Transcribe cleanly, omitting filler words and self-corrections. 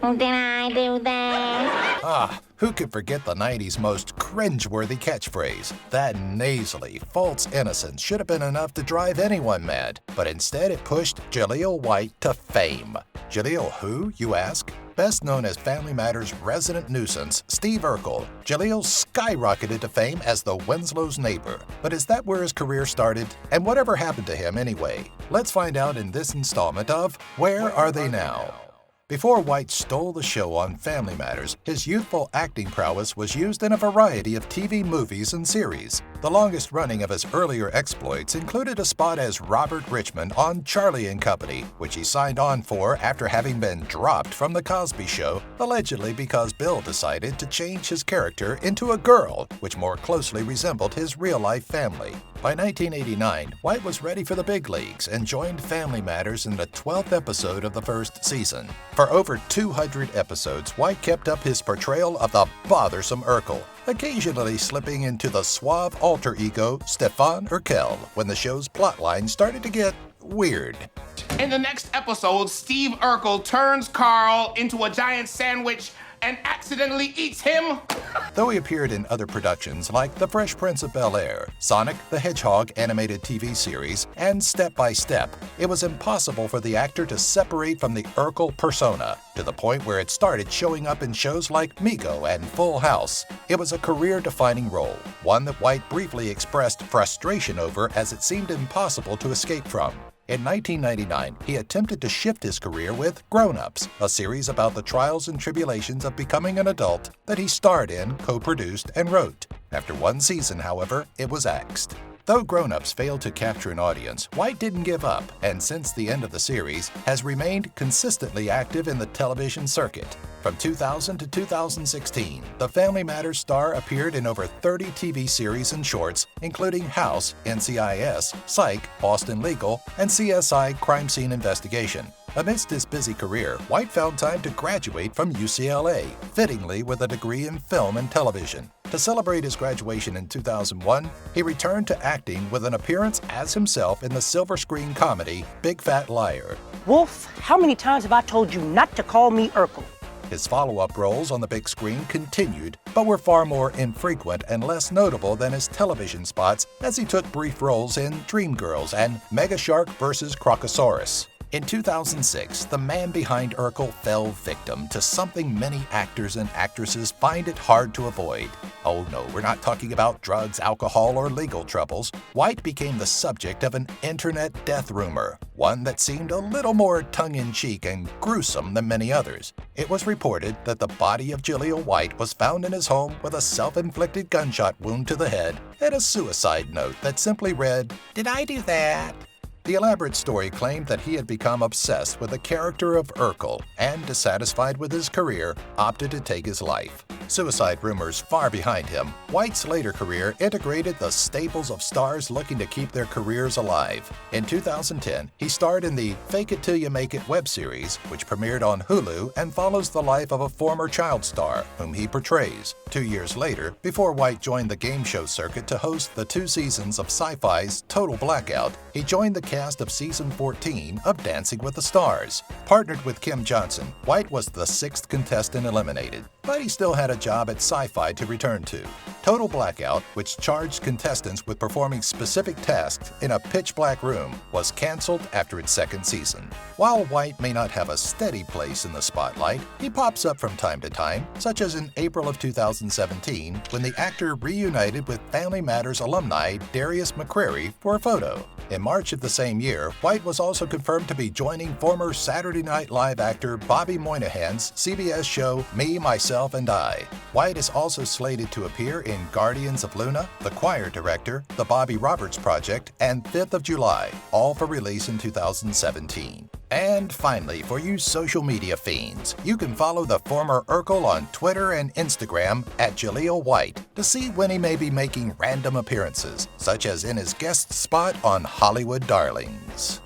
Did I do that? Who could forget the 90s most cringeworthy catchphrase? That nasally, false-innocence should have been enough to drive anyone mad, but instead it pushed Jaleel White to fame. Jaleel who, you ask? Best known as Family Matters' resident nuisance, Steve Urkel, Jaleel skyrocketed to fame as the Winslow's neighbor. But is that where his career started? And whatever happened to him anyway? Let's find out in this installment of Where Are They Now? Before White stole the show on Family Matters, his youthful acting prowess was used in a variety of TV movies and series. The longest running of his earlier exploits included a spot as Robert Richmond on Charlie & Company, which he signed on for after having been dropped from The Cosby Show, allegedly because Bill decided to change his character into a girl, which more closely resembled his real-life family. By 1989, White was ready for the big leagues and joined Family Matters in the 12th episode of the first season. For over 200 episodes, White kept up his portrayal of the bothersome Urkel, occasionally slipping into the suave alter ego Steve Urkel when the show's plotline started to get weird. In the next episode, Steve Urkel turns Carl into a giant sandwich and accidentally eats him. Though he appeared in other productions like The Fresh Prince of Bel-Air, Sonic the Hedgehog animated TV series, and Step by Step, it was impossible for the actor to separate from the Urkel persona, to the point where it started showing up in shows like Mego and Full House. It was a career-defining role, one that White briefly expressed frustration over as it seemed impossible to escape from. In 1999, he attempted to shift his career with Grown Ups, a series about the trials and tribulations of becoming an adult that he starred in, co-produced, and wrote. After one season, however, it was axed. Though Grown Ups failed to capture an audience, White didn't give up, and since the end of the series, has remained consistently active in the television circuit. From 2000 to 2016, the Family Matters star appeared in over 30 TV series and shorts, including House, NCIS, Psych, Boston Legal, and CSI Crime Scene Investigation. Amidst his busy career, White found time to graduate from UCLA, fittingly with a degree in film and television. To celebrate his graduation in 2001, he returned to acting with an appearance as himself in the silver screen comedy Big Fat Liar. Wolf, how many times have I told you not to call me Urkel? His follow-up roles on the big screen continued, but were far more infrequent and less notable than his television spots as he took brief roles in Dreamgirls and Mega Shark vs. Crocosaurus. In 2006, the man behind Urkel fell victim to something many actors and actresses find it hard to avoid. Oh no, we're not talking about drugs, alcohol, or legal troubles. White became the subject of an internet death rumor, one that seemed a little more tongue-in-cheek and gruesome than many others. It was reported that the body of Jaleel White was found in his home with a self-inflicted gunshot wound to the head and a suicide note that simply read, "Did I do that?" The elaborate story claimed that he had become obsessed with the character of Urkel and, dissatisfied with his career, opted to take his life. Suicide rumors far behind him, White's later career integrated the staples of stars looking to keep their careers alive. In 2010, he starred in the Fake It Till You Make It web series, which premiered on Hulu and follows the life of a former child star, whom he portrays. 2 years later, before White joined the game show circuit to host the 2 seasons of Sci-Fi's Total Blackout, he joined the cast of season 14 of Dancing with the Stars. Partnered with Kim Johnson, White was the 6th contestant eliminated, but he still had a job at Sci-Fi to return to. Total Blackout, which charged contestants with performing specific tasks in a pitch-black room, was canceled after its 2nd season. While White may not have a steady place in the spotlight, he pops up from time to time, such as in April of 2017, when the actor reunited with Family Matters alumni Darius McCrary for a photo. In March of the same year, White was also confirmed to be joining former Saturday Night Live actor Bobby Moynihan's CBS show Me, Myself, and I. White is also slated to appear in Guardians of Luna, The Choir Director, The Bobby Roberts Project, and 5th of July, all for release in 2017. And finally, for you social media fiends, you can follow the former Urkel on Twitter and Instagram at Jaleel White to see when he may be making random appearances, such as in his guest spot on Hollywood Darlings.